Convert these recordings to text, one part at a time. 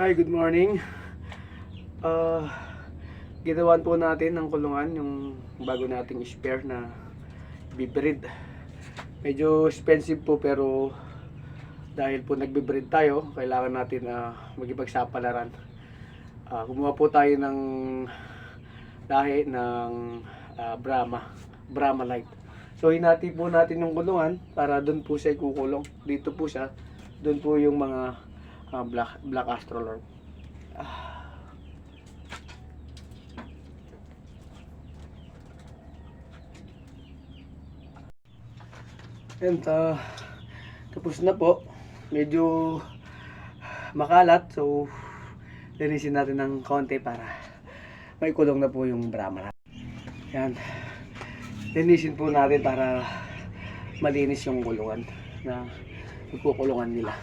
Hi, good morning. Ginawan po natin ng kulungan yung bago nating spare na bibreed. Medyo expensive po pero dahil po nagbe-breed tayo, kailangan natin magipagsapalaran. Kumuha po tayo ng lahi ng Brahma Light. So hinati po natin yung kulungan para doon po siya ikukulong. Dito po siya, doon po yung mga black astrolord. And tapos na po. Medyo makalat, so linisin natin ng konti para may kulong na po yung Brahma. Yan. Linisin po natin para malinis yung kulungan na ikukulungan nila.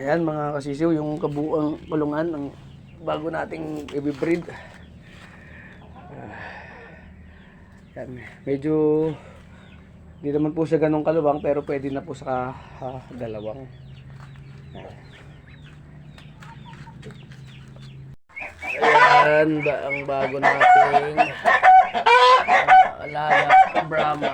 Ayan mga kasisiw, yung kabuang kulungan ng bago nating i-breed. Yan. Medyo hindi naman po siya ganong kaluwang pero pwede na po sa dalawang. Ayan ang bago nating alaga Brahma.